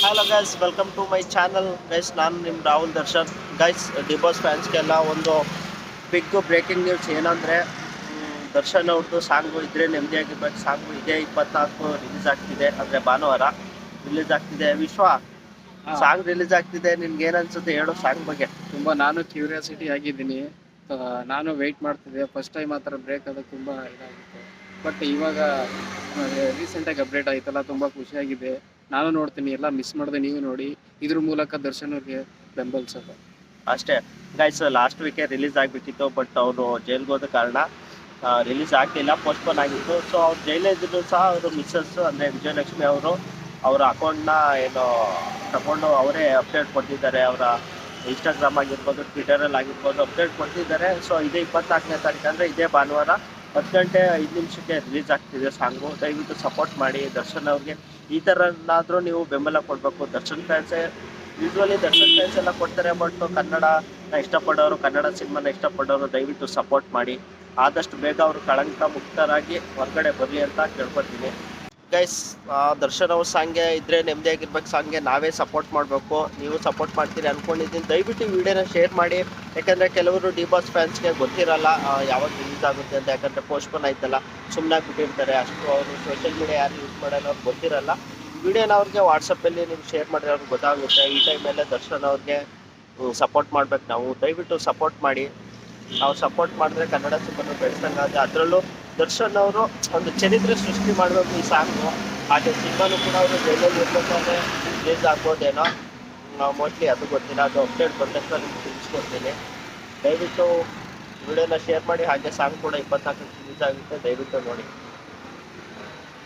Hello guys, welcome to my channel. Guys, ನಾನು ನಿಮ್ಮ Rahul Darshan. Guys, D boss ಫ್ಯಾನ್ಸ್ಗೆಲ್ಲ ಒಂದು ಬಿಗ್ ಬ್ರೇಕಿಂಗ್ ನ್ಯೂಸ್ ಏನಂದರೆ, ದರ್ಶನ್ ಅವ್ರದ್ದು ಸಾಂಗು ಇದ್ರೆ ನೆಮ್ಮದಿಯಾಗಿರ್ಬೇಕು ಸಾಂಗು ಇದೇ 24 ರಿಲೀಸ್ ಆಗ್ತಿದೆ, ಅಂದರೆ ಭಾನುವಾರ ರಿಲೀಸ್ ಆಗ್ತಿದೆ. ವಿಶ್ವ ಸಾಂಗ್ ರಿಲೀಸ್ ಆಗ್ತಿದೆ, ನಿನ್ಗೆ ಏನನ್ಸುತ್ತೆ ಹೇಳು ಸಾಂಗ್ ಬಗ್ಗೆ. ತುಂಬ ನಾನು ಕ್ಯೂರಿಯಾಸಿಟಿ ಆಗಿದ್ದೀನಿ. ನಾನು ವೆಯ್ಟ್ ಮಾಡ್ತಿದ್ದೆ. ಫಸ್ಟ್ ಟೈಮ್ ಆ ಥರ ಬ್ರೇಕ್ ಆದಾಗ ತುಂಬ ಇದಾಗಿತ್ತು. ಬಟ್ ಇವಾಗ ರೀಸೆಂಟಾಗಿ ಅಪ್ಡೇಟ್ ಆಯ್ತಲ್ಲ, ತುಂಬ ಖುಷಿಯಾಗಿದೆ. ನಾನು ನೋಡ್ತೀನಿ, ಎಲ್ಲ ಮಿಸ್ ಮಾಡಿದೆ, ನೀವು ನೋಡಿ. ಇದ್ರ ಮೂಲಕ ದರ್ಶನ್ ಅವ್ರಿಗೆ ಬೆಂಬಲಿಸೋದು ಅಷ್ಟೇ. ಗೈಸ್, ಲಾಸ್ಟ್ ವೀಕೆ ರಿಲೀಸ್ ಆಗಿಬಿಟ್ಟಿತ್ತು, ಬಟ್ ಅವರು ಜೈಲ್ಗೆ ಹೋದ ಕಾರಣ ರಿಲೀಸ್ ಆಗಲಿಲ್ಲ, ಪೋಸ್ಟ್ಪೋನ್ ಆಗಿತ್ತು. ಸೊ ಅವ್ರು ಜೈಲಿದ್ರು ಸಹ ಅವರು ಮಿಸ್ಸಸ್ ಅಂದರೆ ವಿಜಯಲಕ್ಷ್ಮಿ ಅವರು ಅವರ ಅಕೌಂಟ್ನ ಏನು ತಗೊಂಡು ಅವರೇ ಅಪ್ಡೇಟ್ ಕೊಟ್ಟಿದ್ದಾರೆ. ಅವರ ಇನ್ಸ್ಟಾಗ್ರಾಮ್ ಆಗಿರ್ಬೋದು, ಟ್ವಿಟರಲ್ಲಿ ಆಗಿರ್ಬೋದು ಅಪ್ಡೇಟ್ ಕೊಟ್ಟಿದ್ದಾರೆ. ಸೊ ಇದೇ 24ನೇ ತಾರೀಕು ಅಂದರೆ ಇದೇ ಭಾನುವಾರ 10 ಗಂಟೆ 5 ನಿಮಿಷಕ್ಕೆ ರಿಲೀಸ್ ಆಗ್ತಿದೆ ಸಾಂಗು. ದಯವಿಟ್ಟು ಸಪೋರ್ಟ್ ಮಾಡಿ ದರ್ಶನ್ ಅವ್ರಿಗೆ. ಈ ಥರನಾದರೂ ನೀವು ಬೆಂಬಲ ಕೊಡಬೇಕು. ದರ್ಶನ್ ಫ್ಯಾನ್ಸೇ ಯೂಶ್ವಲಿ ದರ್ಶನ್ ಫ್ಯಾನ್ಸ್ ಎಲ್ಲ ಕೊಡ್ತಾರೆ, ಬಟ್ ಕನ್ನಡನ ಇಷ್ಟಪಡೋರು, ಕನ್ನಡ ಸಿನಿಮಾನ ಇಷ್ಟಪಡೋರು ದಯವಿಟ್ಟು ಸಪೋರ್ಟ್ ಮಾಡಿ. ಆದಷ್ಟು ಬೇಗ ಅವರು ಕಳಂಕ ಮುಕ್ತರಾಗಿ ಹೊರಗಡೆ ಬರಲಿ ಅಂತ ಕೇಳ್ಕೊತೀನಿ. ಗೈಸ್, ದರ್ಶನ್ ಅವ್ರ ಸಾಂಗ್ಗೆ ಇದ್ರೆ ನೆಮ್ಮದಿಯಾಗಿರ್ಬೇಕು ಸಾಂಗ್ಗೆ ನಾವೇ ಸಪೋರ್ಟ್ ಮಾಡಬೇಕು. ನೀವು ಸಪೋರ್ಟ್ ಮಾಡ್ತೀರಿ ಅಂದ್ಕೊಂಡಿದ್ದೀನಿ. ದಯವಿಟ್ಟು ಈ ವಿಡಿಯೋನ ಶೇರ್ ಮಾಡಿ, ಯಾಕಂದರೆ ಕೆಲವರು ಡಿ ಬಾಸ್ ಫ್ಯಾನ್ಸ್ಗೆ ಗೊತ್ತಿರಲ್ಲ ಯಾವಾಗ ರಿಲೀಸ್ ಆಗುತ್ತೆ ಅಂತ. ಯಾಕಂದರೆ ಪೋಸ್ಟ್ಪೋನ್ ಆಯ್ತಲ್ಲ, ಸುಮ್ಮನೆ ಬಿಟ್ಟಿರ್ತಾರೆ. ಅಷ್ಟು ಅವರು ಸೋಷಿಯಲ್ ಮೀಡಿಯಾ ಯಾರು ಯೂಸ್ ಮಾಡೋದು ಅವ್ರಿಗೆ ಗೊತ್ತಿರಲ್ಲ. ವಿಡಿಯೋನ ಅವ್ರಿಗೆ ವಾಟ್ಸಪ್ಪಲ್ಲಿ ನೀವು ಶೇರ್ ಮಾಡಿದ್ರೆ ಅವ್ರಿಗೆ ಗೊತ್ತಾಗುತ್ತೆ. ಈ ಟೈಮಲ್ಲೇ ದರ್ಶನ್ ಅವ್ರಿಗೆ ಸಪೋರ್ಟ್ ಮಾಡ್ಬೇಕು ನಾವು. ದಯವಿಟ್ಟು ಸಪೋರ್ಟ್ ಮಾಡಿ. ನಾವು ಸಪೋರ್ಟ್ ಮಾಡಿದ್ರೆ ಕನ್ನಡ ಸಿನಿಮಾನು ಬೆಳೆಸಂಗಾದ್ರೆ, ಅದರಲ್ಲೂ ದರ್ಶನ್ ಅವರು ಒಂದು ಚರಿತ್ರೆ ಸೃಷ್ಟಿ ಮಾಡಬೇಕು ಈ ಸಾಂಗು. ಹಾಗೆ ಸಿನಿಮಾನು ಕೂಡ ಅವರು ಜೈಲಲ್ಲಿ ಇರ್ಬೇಕಾದ್ರೆ ರಿಲೀಸ್ ಆಗ್ಬೋದೇನೋ, ಮೋಸ್ಟ್ಲಿ ಅದು ಗೊತ್ತಿಲ್ಲ. ಅದು ಅಪ್ಡೇಟ್ ಬಂದ ತಕ್ಷಣ ನಿಮ್ಗೆ ತಿಳಿಸ್ಕೊಡ್ತೀನಿ. ದಯವಿಟ್ಟು ವಿಡಿಯೋನ ಶೇರ್ ಮಾಡಿ. ಹಾಗೆ ಸಾಂಗ್ ಕೂಡ 24ಕ್ಕೆ ರಿಲೀಸ್ ಆಗುತ್ತೆ, ದಯವಿಟ್ಟು ನೋಡಿ.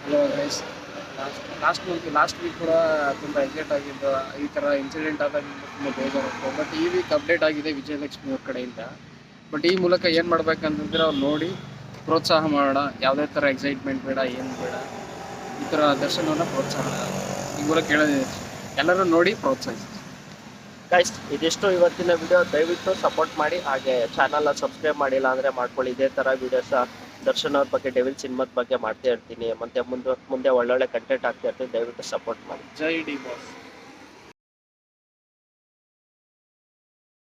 ಹಲೋ ಗೈಸ್, ಲಾಸ್ಟ್ ವೀಕ್ ಕೂಡ ತುಂಬ ಎಕ್ಸೈಟ್ ಆಗಿದ್ದು. ಈ ಥರ ಇನ್ಸಿಡೆಂಟ್ ಆದಾಗ ತುಂಬ ಬೇಜಾರಾಗುತ್ತೆ. ಬಟ್ ಈ ವೀಕ್ ಅಪ್ಡೇಟ್ ಆಗಿದೆ ವಿಜಯಲಕ್ಷ್ಮಿ ಅವ್ರ ಕಡೆಯಿಂದ. ಬಟ್ ಈ ಮೂಲಕ ಏನು ಮಾಡ್ಬೇಕಂತಂದ್ರೆ ಅವ್ರು ನೋಡಿ ಪ್ರೋತ್ಸಾಹ ಮಾಡೋಣ. ಯಾವುದೇ ಥರ ಎಕ್ಸೈಟ್ಮೆಂಟ್ ಬೇಡ, ಏನು ಬೇಡ. ಈ ಥರ ದರ್ಶನವನ್ನು ಪ್ರೋತ್ಸಾಹ ಈ ಮೂಲಕ ಹೇಳೋದಿದೆ, ಎಲ್ಲರೂ ನೋಡಿ ಪ್ರೋತ್ಸಾಹಿಸಿ. ಗೈಸ್, ಇದಿಷ್ಟು ಇವತ್ತಿನ ವಿಡಿಯೋ. ದಯವಿಟ್ಟು ಸಪೋರ್ಟ್ ಮಾಡಿ. ಹಾಗೆ ಚಾನಲ್ನ ಸಬ್ಸ್ಕ್ರೈಬ್ ಮಾಡಿಲ್ಲ ಅಂದರೆ ಮಾಡ್ಕೊಳ್ಳಿ. ಇದೇ ಥರ ವೀಡಿಯೋಸ ದರ್ಶನ್ ಅವ್ರ ಬಗ್ಗೆ, ಡೆವಿಲ್ ಸಿನಿಮಾದ ಬಗ್ಗೆ ಮಾಡ್ತಾ ಇರ್ತೀನಿ. ಮುಂದೆ ಒಳ್ಳೊಳ್ಳೆ ಕಂಟೆಂಟ್ ಆಗ್ತಾ ಇರ್ತೀನಿ. ದಯವಿಟ್ಟು ಸಪೋರ್ಟ್ ಮಾಡಿ. ಜೈ ಡಿ ಬಾಸ್.